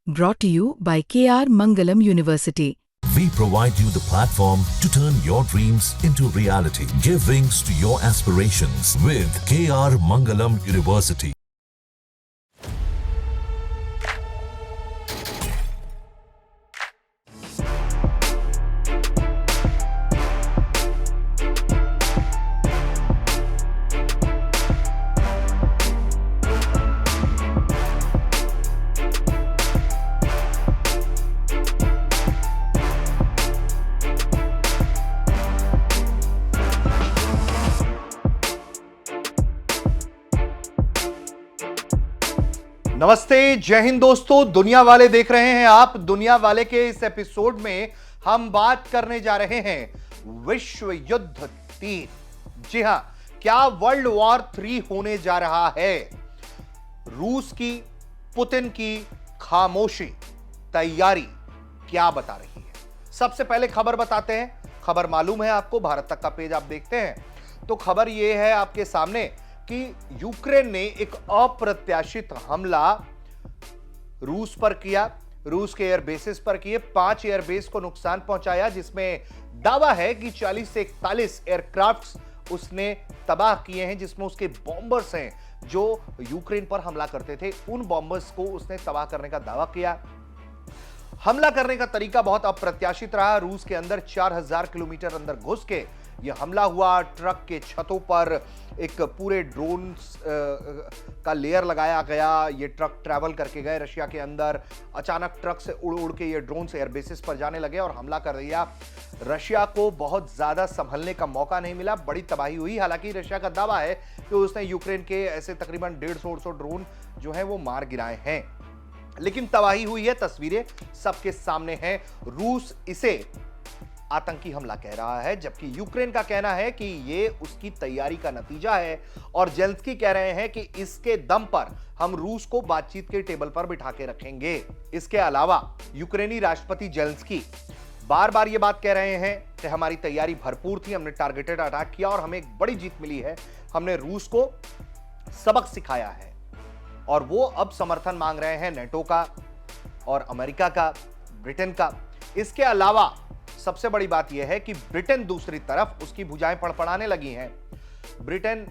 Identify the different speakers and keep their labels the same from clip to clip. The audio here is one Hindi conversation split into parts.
Speaker 1: Brought to you by KR Mangalam University.
Speaker 2: We provide you the platform to turn your dreams into reality. Give wings to your aspirations with KR Mangalam University.
Speaker 3: नमस्ते, जय हिंद दोस्तों। दुनिया वाले देख रहे हैं आप। दुनिया वाले के इस एपिसोड में हम बात करने जा रहे हैं विश्व युद्ध 3। जी हां, क्या वर्ल्ड वॉर 3 होने जा रहा है? रूस की, पुतिन की खामोशी, तैयारी क्या बता रही है? सबसे पहले खबर बताते हैं। खबर मालूम है आपको, भारत तक का पेज आप देखते हैं तो खबर यह है आपके सामने कि यूक्रेन ने एक अप्रत्याशित हमला रूस पर किया। रूस के एयरबेसेस पर किए, 5 एयरबेस को नुकसान पहुंचाया, जिसमें दावा है कि 40 से 41 एयरक्राफ्ट्स उसने तबाह किए हैं, जिसमें उसके बॉम्बर्स हैं जो यूक्रेन पर हमला करते थे। उन बॉम्बर्स को उसने तबाह करने का दावा किया। हमला करने का तरीका बहुत अप्रत्याशित रहा। रूस के अंदर 4000 किलोमीटर अंदर घुस के यह हमला हुआ। ट्रक के छतों पर एक पूरे ड्रोन का लेयर लगाया गया। ये ट्रक ट्रैवल करके गए रशिया के अंदर। अचानक ट्रक से उड़ उड़ के ये ड्रोन से एयरबेसिस पर जाने लगे और हमला कर दिया। रशिया को बहुत ज्यादा संभलने का मौका नहीं मिला, बड़ी तबाही हुई। हालांकि रशिया का दावा है कि उसने यूक्रेन के ऐसे तकरीबन 150 ड्रोन जो है वो मार गिराए हैं, लेकिन तबाही हुई है। तस्वीरें सबके सामने हैं। रूस इसे आतंकी हमला कह रहा है, जबकि यूक्रेन का कहना है कि यह उसकी तैयारी का नतीजा है। और जेलेंस्की कह रहे हैं कि इसके दम पर हम रूस को बातचीत के टेबल पर बिठा के रखेंगे। इसके अलावा यूक्रेनी राष्ट्रपति जेलेंस्की बार बार यह बात कह रहे हैं कि हमारी तैयारी भरपूर थी, हमने टारगेटेड अटैक किया और हमें एक बड़ी जीत मिली है। हमने रूस को सबक सिखाया है। और वो अब समर्थन मांग रहे हैं नेटो का और अमेरिका का, ब्रिटेन का। इसके अलावा सबसे बड़ी बात यह है कि ब्रिटेन दूसरी तरफ उसकी भुजाएं फड़फड़ाने लगी हैं। ब्रिटेन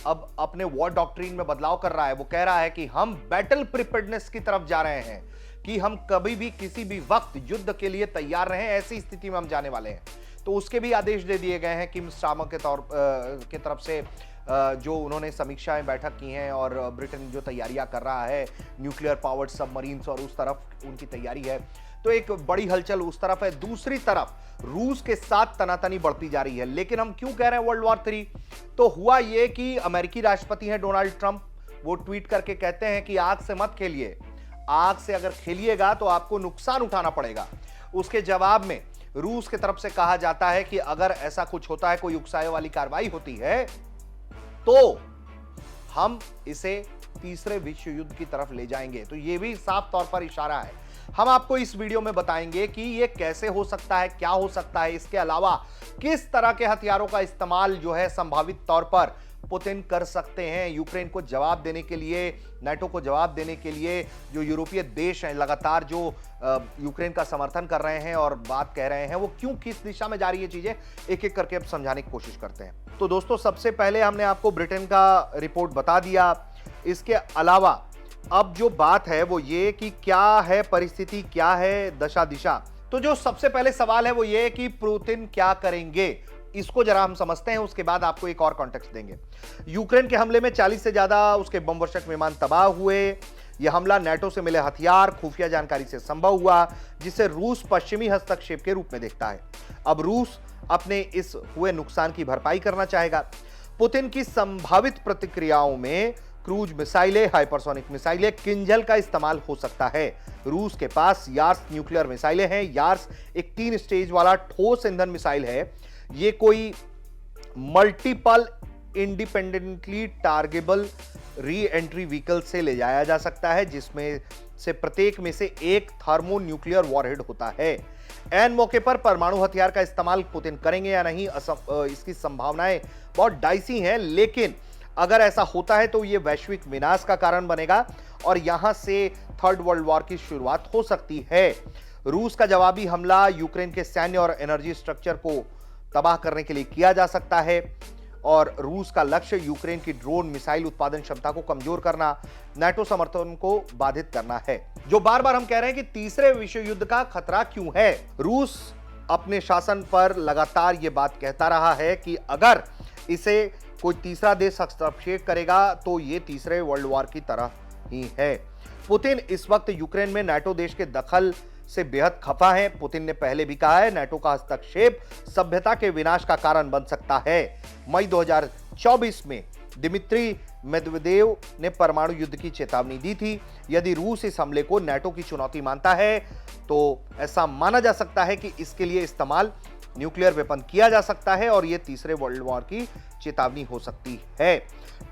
Speaker 3: अब अपने वॉर डॉक्ट्रिन में बदलाव कर रहा है। वो कह रहा है कि हम बैटल प्रिपेयर्डनेस की तरफ जा रहे हैं, कि हम कभी भी किसी भी वक्त युद्ध के लिए तैयार रहें, ऐसी स्थिति में हम जाने वाले हैं। तो उसके भी आदेश दे दिए गए हैं किम स्टार्मर के तरफ से, जो उन्होंने समीक्षाएं बैठक की हैं। और ब्रिटेन जो तैयारियां कर रहा है, न्यूक्लियर पावर्ड सबमरीन्स और उस तरफ उनकी तैयारी है, तो एक बड़ी हलचल उस तरफ है। दूसरी तरफ रूस के साथ तनातनी बढ़ती जा रही है। लेकिन हम क्यों कह रहे हैं वर्ल्ड वॉर 3? तो हुआ यह कि अमेरिकी राष्ट्रपति हैं डोनाल्ड ट्रंप, वो ट्वीट करके कहते हैं कि आग से मत खेलिए, आग से अगर खेलिएगा तो आपको नुकसान उठाना पड़ेगा। उसके जवाब में रूस की तरफ से कहा जाता है कि अगर ऐसा कुछ होता है, कोई उकसावे वाली कार्रवाई होती है, तो हम इसे तीसरे विश्व युद्ध की तरफ ले जाएंगे। तो यह भी साफ तौर पर इशारा है। हम आपको इस वीडियो में बताएंगे कि यह कैसे हो सकता है, क्या हो सकता है। इसके अलावा किस तरह के हथियारों का इस्तेमाल जो है संभावित तौर पर पुतिन कर सकते हैं यूक्रेन को जवाब देने के लिए, नाटो को जवाब देने के लिए। जो यूरोपीय देश हैं लगातार जो यूक्रेन का समर्थन कर रहे हैं और बात कह रहे हैं, वो क्यों, किस दिशा में जा रही है चीजें, एक एक करके अब समझाने की कोशिश करते हैं। तो दोस्तों, सबसे पहले हमने आपको ब्रिटेन का रिपोर्ट बता दिया। इसके अलावा अब जो बात है वो ये कि क्या है परिस्थिति, क्या है दशा दिशा। तो जो सबसे पहले सवाल है वो ये कि पुतिन क्या करेंगे, इसको जरा हम समझते हैं, उसके बाद आपको एक और कॉन्टेक्स्ट देंगे। यूक्रेन के हमले में 40 से ज्यादा उसके बम वर्षक विमान तबाह हुए। यह हमला नाटो से मिले हथियार, खुफिया जानकारी से संभव हुआ, जिसे रूस पश्चिमी हस्तक्षेप के रूप में देखता है। अब रूस अपने इस हुए नुकसान की भरपाई करना चाहेगा। पुतिन की संभावित प्रतिक्रियाओं में क्रूज मिसाइलें, हाइपरसोनिक मिसाइलें, किंजल का इस्तेमाल हो सकता है। रूस के पास यार्स न्यूक्लियर मिसाइलें हैं। यार्स एक 3 स्टेज वाला ठोस ईंधन मिसाइल है। ये कोई multiple independently टारगेबल re entry vehicle से ले जाया जा सकता है, जिसमें से प्रत्येक में से एक थर्मो न्यूक्लियर वॉरहेड होता है। ऐन मौके पर परमाणु हथियार का इस्तेमाल पुतिन करेंगे या नहीं, इसकी संभावनाएं बहुत डाइसी हैं। लेकिन अगर ऐसा होता है तो यह वैश्विक विनाश का कारण बनेगा और यहां से थर्ड वर्ल्ड वॉर की शुरुआत हो सकती है। रूस का जवाबी हमला यूक्रेन के सैन्य और एनर्जी स्ट्रक्चर को तबाह करने के लिए किया जा सकता है और रूस का लक्ष्य यूक्रेन की ड्रोन मिसाइल उत्पादन क्षमता को कमजोर करना, नाटो समर्थन को बाधित करना है। जो बार बार हम कह रहे हैं कि तीसरे विश्व युद्ध का खतरा क्यों है। रूस अपने शासन पर लगातार यह बात कहता रहा है कि अगर इसे कोई तीसरा देश हस्तक्षेप करेगा तो यह तीसरे वर्ल्ड वॉर की तरह ही है। पुतिन इस वक्त यूक्रेन में नाटो देश के दखल से बेहद खफा है। पुतिन ने पहले भी कहा है नाटो का हस्तक्षेप सभ्यता के विनाश का कारण बन सकता है। मई 2024 में दिमित्री मेदवेदेव ने परमाणु युद्ध की चेतावनी दी थी। यदि रूस इस हमले को नाटो की चुनौती मानता है तो ऐसा माना जा सकता है कि इसके लिए इस्तेमाल न्यूक्लियर वेपन किया जा सकता है और यह तीसरे वर्ल्ड वॉर की चेतावनी हो सकती है।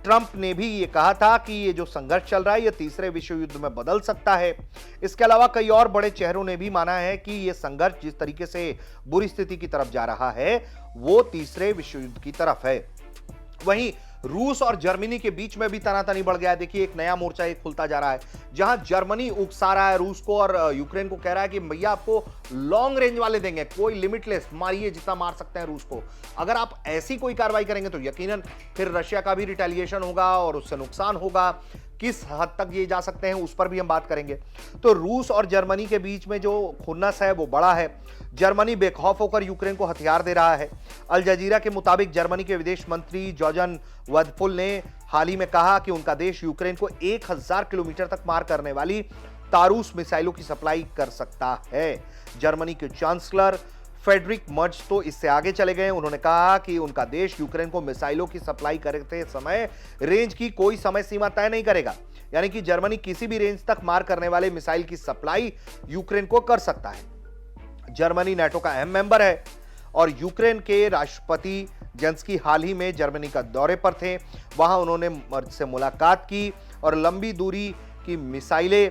Speaker 3: ट्रंप ने भी यह कहा था कि यह जो संघर्ष चल रहा है यह तीसरे विश्व युद्ध में बदल सकता है। इसके अलावा कई और बड़े चेहरों ने भी माना है कि यह संघर्ष जिस तरीके से बुरी स्थिति की तरफ जा रहा है वो तीसरे विश्व युद्ध की तरफ है। वहीं रूस और जर्मनी के बीच में भी तनातनी बढ़ गया है। देखिए एक नया मोर्चा एक खुलता जा रहा है जहां जर्मनी उकसा रहा है रूस को और यूक्रेन को कह रहा है कि भैया आपको लॉन्ग रेंज वाले देंगे, कोई लिमिटलेस, मारिए जितना मार सकते हैं रूस को। अगर आप ऐसी कोई कार्रवाई करेंगे तो यकीनन फिर रशिया का भी रिटेलिएशन होगा और उससे नुकसान होगा। किस हद तक ये जा सकते हैं उस पर भी हम बात करेंगे। तो रूस और जर्मनी के बीच में जो खुन्नस है वो बड़ा है। जर्मनी बेखौफ होकर यूक्रेन को हथियार दे रहा है। अल जजीरा के मुताबिक जर्मनी के विदेश मंत्री जॉर्जन वदफुल ने हाल ही में कहा कि उनका देश यूक्रेन को 1000 किलोमीटर तक मार करने वाली तारूस मिसाइलों की सप्लाई कर सकता है। जर्मनी के चांसलर फेडरिक मर्ज तो इससे आगे चले गए। उन्होंने कहा कि उनका देश यूक्रेन को मिसाइलों की सप्लाई करते समय रेंज की कोई समय सीमा तय नहीं करेगा, यानी कि जर्मनी किसी भी रेंज तक मार करने वाले मिसाइल की सप्लाई यूक्रेन को कर सकता है। जर्मनी नाटो का अहम मेंबर है और यूक्रेन के राष्ट्रपति जेलेंस्की हाल ही में जर्मनी का दौरे पर थे। वहां उन्होंने मर्ज से मुलाकात की और लंबी दूरी की मिसाइलें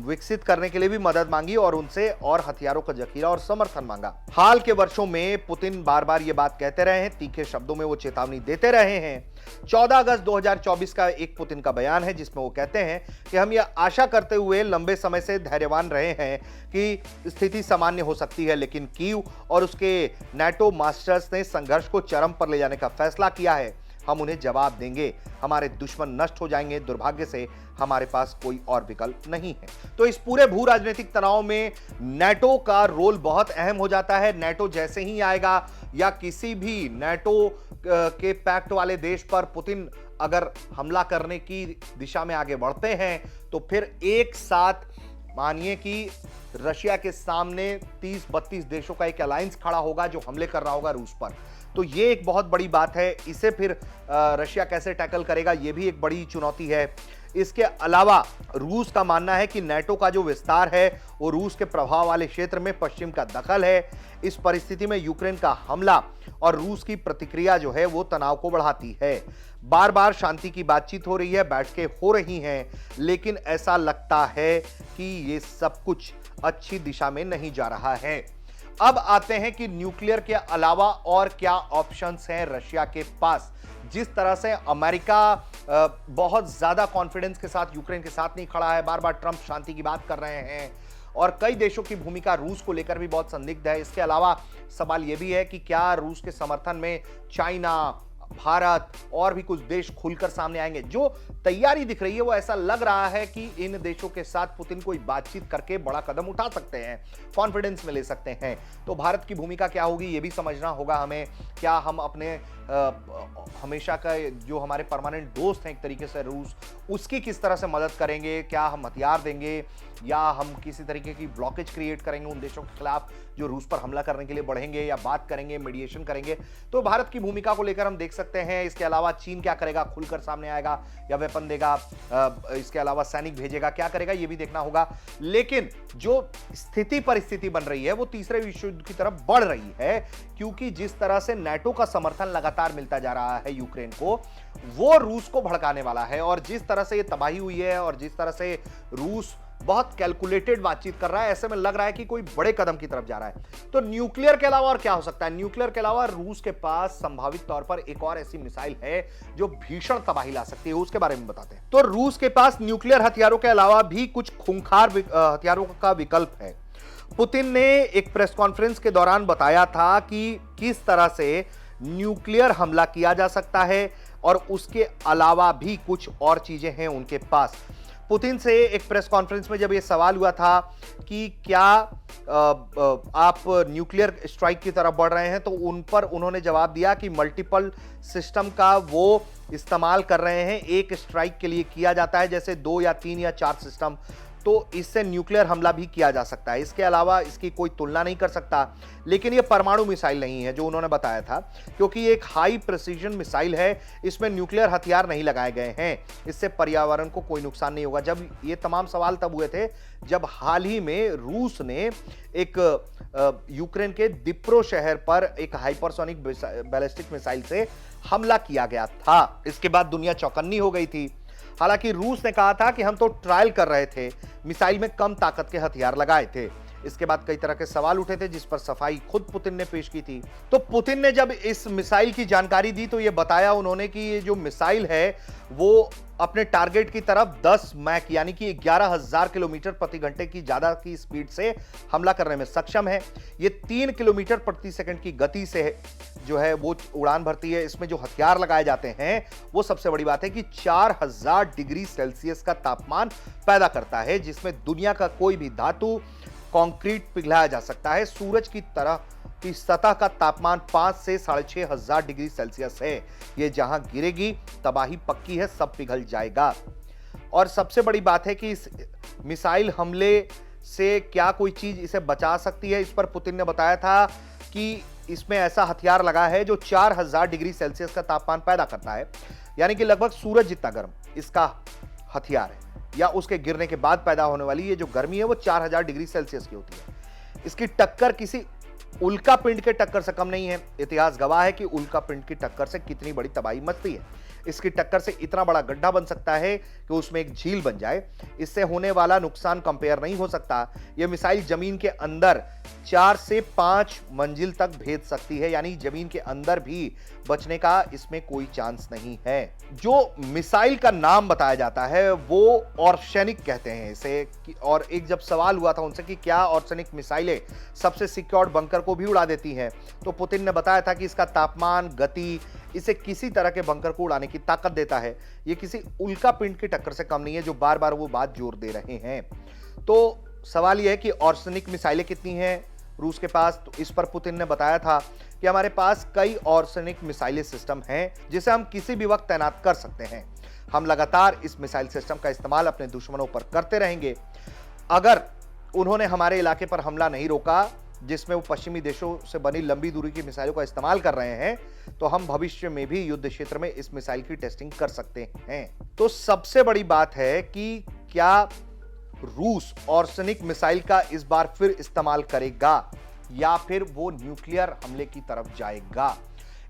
Speaker 3: विकसित करने के लिए भी मदद मांगी और उनसे और हथियारों का जखीरा और समर्थन मांगा। हाल के वर्षों में पुतिन बार बार ये बात कहते रहे हैं, तीखे शब्दों में वो चेतावनी देते रहे हैं। 14 अगस्त 2024 का एक पुतिन का बयान है जिसमें वो कहते हैं कि हम ये आशा करते हुए लंबे समय से धैर्यवान रहे हैं कि स्थिति सामान्य हो सकती है, लेकिन कीव और उसके नाटो मास्टर्स ने संघर्ष को चरम पर ले जाने का फैसला किया है। हम उन्हें जवाब देंगे। हमारे दुश्मन नष्ट हो जाएंगे। दुर्भाग्य से हमारे पास कोई और विकल्प नहीं है। तो इस पूरे भू राजनीतिक तनाव में नाटो का रोल बहुत अहम हो जाता है। नाटो जैसे ही आएगा या किसी भी नाटो के पैक्ट वाले देश पर पुतिन अगर हमला करने की दिशा में आगे बढ़ते हैं तो फिर एक साथ मानिए कि रशिया के सामने 30-32 देशों का एक अलायंस खड़ा होगा जो हमले कर रहा होगा रूस पर। तो ये एक बहुत बड़ी बात है। इसे फिर रशिया कैसे टैकल करेगा ये भी एक बड़ी चुनौती है। इसके अलावा रूस का मानना है कि नाटो का जो विस्तार है वो रूस के प्रभाव वाले क्षेत्र में पश्चिम का दखल है। इस परिस्थिति में यूक्रेन का हमला और रूस की प्रतिक्रिया जो है वो तनाव को बढ़ाती है। बार बार शांति की बातचीत हो रही है, बैठकें हो रही हैं, लेकिन ऐसा लगता है कि ये सब कुछ अच्छी दिशा में नहीं जा रहा है। अब आते हैं कि न्यूक्लियर के अलावा और क्या ऑप्शंस हैं रशिया के पास। जिस तरह से अमेरिका बहुत ज्यादा कॉन्फिडेंस के साथ यूक्रेन के साथ नहीं खड़ा है, बार बार ट्रंप शांति की बात कर रहे हैं और कई देशों की भूमिका रूस को लेकर भी बहुत संदिग्ध है। इसके अलावा सवाल यह भी है कि क्या रूस के समर्थन में चाइना, भारत और भी कुछ देश खुलकर सामने आएंगे। जो तैयारी दिख रही है वो ऐसा लग रहा है कि इन देशों के साथ पुतिन कोई बातचीत करके बड़ा कदम उठा सकते हैं, कॉन्फिडेंस में ले सकते हैं। तो भारत की भूमिका क्या होगी ये भी समझना होगा हमें। क्या हम अपने हमेशा का जो हमारे परमानेंट दोस्त हैं एक तरीके से रूस, उसकी किस तरह से मदद करेंगे? क्या हम हथियार देंगे या हम किसी तरीके की ब्लॉकेज क्रिएट करेंगे उन देशों के खिलाफ जो रूस पर हमला करने के लिए बढ़ेंगे, या बात करेंगे, मीडिएशन करेंगे? तो भारत की भूमिका को लेकर हम देख सकते हैं। इसके अलावा चीन क्या करेगा, खुलकर सामने आएगा या वेपन देगा? इसके अलावा सैनिक भेजेगा, क्या करेगा ये भी देखना होगा। लेकिन जो स्थिति परिस्थिति बन रही है वो तीसरे विश्व युद्ध की तरफ बढ़ रही है, क्योंकि जिस तरह से नाटो का समर्थन लगातार मिलता जा रहा है यूक्रेन को, वो रूस को भड़काने वाला है। और जिस तरह से ये तबाही हुई है और जिस तरह से रूस बहुत कैलकुलेटेड बातचीत कर रहा है, ऐसे में लग रहा है कि कोई बड़े कदम की तरफ जा रहा है। तो न्यूक्लियर के अलावा और क्या हो सकता है? न्यूक्लियर के अलावा रूस के पास संभावित तौर पर एक और ऐसी मिसाइल है जो भीषण तबाही ला सकती है, उसके बारे में बताते हैं। तो रूस के पास न्यूक्लियर हथियारों के अलावा भी कुछ खूंखार हथियारों का विकल्प है। पुतिन ने एक प्रेस कॉन्फ्रेंस के दौरान बताया था कि किस तरह से न्यूक्लियर हमला किया जा सकता है और उसके अलावा भी कुछ और चीजें हैं उनके पास। पुतिन से एक प्रेस कॉन्फ्रेंस में जब यह सवाल हुआ था कि क्या आप न्यूक्लियर स्ट्राइक की तरफ बढ़ रहे हैं, तो उन पर उन्होंने जवाब दिया कि मल्टीपल सिस्टम का वो इस्तेमाल कर रहे हैं, एक स्ट्राइक के लिए किया जाता है, जैसे 2 या 3 या 4 सिस्टम, तो इससे न्यूक्लियर हमला भी किया जा सकता है। इसके अलावा इसकी कोई तुलना नहीं कर सकता। लेकिन यह परमाणु मिसाइल नहीं है जो उन्होंने बताया था, क्योंकि ये एक हाई प्रिसीजन मिसाइल है, इसमें न्यूक्लियर हथियार नहीं लगाए गए हैं, इससे पर्यावरण को कोई नुकसान नहीं होगा। जब ये तमाम सवाल तब हुए थे जब हाल ही में रूस ने एक यूक्रेन के दिप्रो शहर पर एक हाइपरसोनिक बैलिस्टिक मिसाइल से हमला किया गया था। इसके बाद दुनिया चौकन्नी हो गई थी। हालांकि रूस ने कहा था कि हम तो ट्रायल कर रहे थे, मिसाइल में कम ताकत के हथियार लगाए थे। इसके बाद कई तरह के सवाल उठे थे जिस पर सफाई खुद पुतिन ने पेश की थी। तो पुतिन ने जब इस मिसाइल की जानकारी दी तो यह बताया उन्होंने कि ये जो मिसाइल है वो अपने टारगेट की तरफ 10 मैक यानी कि 11,000 किलोमीटर प्रति घंटे की ज्यादा की स्पीड से हमला करने में सक्षम है। ये 3 किलोमीटर प्रति सेकंड की गति से जो है वो उड़ान भरती है। इसमें जो हथियार लगाए जाते हैं वो सबसे बड़ी बात है कि 4000 डिग्री सेल्सियस का तापमान पैदा करता है, जिसमें दुनिया का कोई भी धातु कंक्रीट पिघलाया जा सकता है। सूरज की तरह की सतह का तापमान 5 से 6500 डिग्री सेल्सियस है। यह जहां गिरेगी तबाही पक्की है, सब पिघल जाएगा। और सबसे बड़ी बात है कि इस मिसाइल हमले से क्या कोई चीज इसे बचा सकती है। इस पर पुतिन ने बताया था कि इसमें ऐसा हथियार लगा है जो 4000 डिग्री सेल्सियस का तापमान पैदा करता है, यानी कि लगभग सूरज जितना गर्म इसका हथियार है, या उसके गिरने के बाद पैदा होने वाली ये जो गर्मी है वो 4000 डिग्री सेल्सियस की होती है। इसकी टक्कर किसी उल्का पिंड के टक्कर से कम नहीं है। इतिहास गवाह है कि उल्का पिंड की टक्कर से कितनी बड़ी तबाही मचती है। इसकी टक्कर से इतना बड़ा गड्ढा बन सकता है कि उसमें एक झील बन जाए। इससे होने वाला नुकसान कंपेयर नहीं हो सकता। यह मिसाइल जमीन के अंदर 4 से 5 मंजिल तक भेज सकती है, यानी जमीन के अंदर भी बचने का इसमें कोई चांस नहीं है। जो मिसाइल का नाम बताया जाता है वो ऑर्सेनिक कहते हैं इसे। और एक जब सवाल हुआ था उनसे कि क्या ऑर्सेनिक मिसाइलें सबसे सिक्योर्ड बंकर को भी उड़ा देती हैं, तो पुतिन ने बताया था कि इसका तापमान, गति इसे किसी तरह के बंकर को उड़ाने की ताकत देता है। यह किसी उल्का पिंड की टक्कर से कम नहीं है, जो बार बार वो बात जोर दे रहे हैं। तो सवाल यह है कि ऑर्सेनिक मिसाइलें कितनी हैं रूस के पास। तो इस पर पुतिन ने बताया था कि हमारे पास कई ऑर्सेनिक मिसाइल सिस्टम हैं जिसे हम किसी भी वक्त तैनात कर सकते हैं। हम लगातार इस मिसाइल सिस्टम का इस्तेमाल अपने दुश्मनों पर करते रहेंगे। अगर उन्होंने हमारे इलाके पर हमला नहीं रोका, जिसमें वो पश्चिमी देशों से बनी लंबी दूरी की मिसाइलों का इस्तेमाल कर रहे हैं, तो हम भविष्य में भी युद्ध क्षेत्र में इस मिसाइल की टेस्टिंग कर सकते हैं। तो सबसे बड़ी बात है कि क्या रूस ऑर्सेनिक मिसाइल का इस बार फिर इस्तेमाल करेगा या फिर वो न्यूक्लियर हमले की तरफ जाएगा।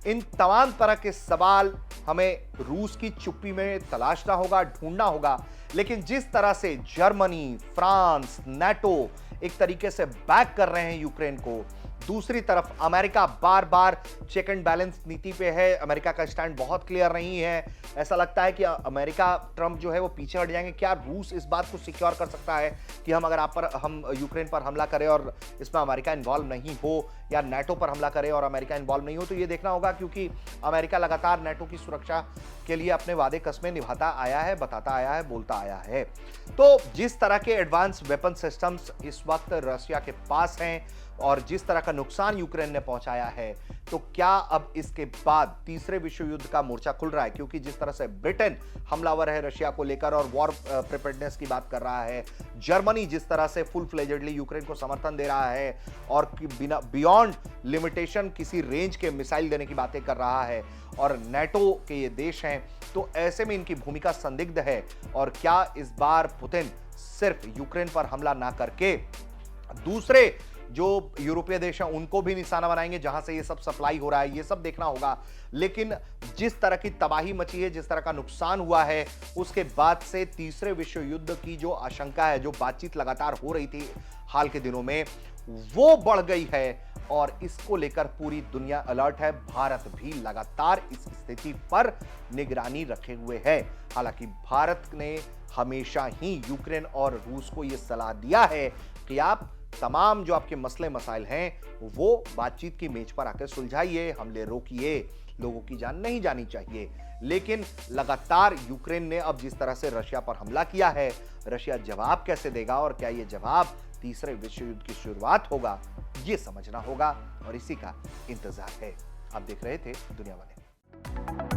Speaker 3: इन तमाम तरह के सवाल हमें रूस की चुप्पी में तलाशना होगा, ढूंढना होगा। लेकिन जिस तरह से जर्मनी, फ्रांस, नाटो एक तरीके से बैक कर रहे हैं यूक्रेन को, दूसरी तरफ अमेरिका बार बार चेक एंड बैलेंस नीति पे है। अमेरिका का स्टैंड बहुत क्लियर नहीं है। ऐसा लगता है कि अमेरिका, ट्रंप जो है वो पीछे हट जाएंगे। क्या रूस इस बात को सिक्योर कर सकता है कि हम यूक्रेन पर हमला करें और इसमें अमेरिका इन्वॉल्व नहीं हो, या नाटो पर हमला करें और अमेरिका इन्वॉल्व नहीं हो? तो ये देखना होगा, क्योंकि अमेरिका लगातार नाटो की सुरक्षा के लिए अपने वादे कस्में निभाता आया है, बताता आया है, बोलता आया है। तो जिस तरह के एडवांस वेपन सिस्टम्स इस वक्त रशिया के पास हैं और जिस तरह का नुकसान यूक्रेन ने पहुंचाया है, तो क्या अब इसके बाद तीसरे विश्व युद्ध का मोर्चा खुल रहा है? क्योंकि जिस तरह से ब्रिटेन हमलावर है रशिया को लेकर और वॉर प्रिपेयर्डनेस की बात कर रहा है, जर्मनी जिस तरह से फुल फ्लेजेडली यूक्रेन को समर्थन दे रहा है और बिना बियॉन्ड लिमिटेशन किसी रेंज के मिसाइल देने की बातें कर रहा है, और नाटो के ये देश हैं, तो ऐसे में इनकी भूमिका संदिग्ध है। और क्या इस बार पुतिन सिर्फ यूक्रेन पर हमला ना करके दूसरे जो यूरोपीय देश हैं उनको भी निशाना बनाएंगे जहां से ये सब सप्लाई हो रहा है, ये सब देखना होगा। लेकिन जिस तरह की तबाही मची है, जिस तरह का नुकसान हुआ है, उसके बाद से तीसरे विश्व युद्ध की जो आशंका है, जो बातचीत लगातार हो रही थी हाल के दिनों में, वो बढ़ गई है और इसको लेकर पूरी दुनिया अलर्ट है। भारत भी लगातार इस स्थिति पर निगरानी रखे हुए है। हालांकि भारत ने हमेशा ही यूक्रेन और रूस को यह सलाह दिया है कि आप तमाम जो आपके मसले मसाइल हैं वो बातचीत की मेज पर आकर सुलझाइए, हमले रोकिए, लोगों की जान नहीं जानी चाहिए। लेकिन लगातार यूक्रेन ने अब जिस तरह से रशिया पर हमला किया है, रशिया जवाब कैसे देगा और क्या यह जवाब तीसरे विश्व युद्ध की शुरुआत होगा, यह समझना होगा और इसी का इंतजार है। आप देख रहे थे दुनिया वाले।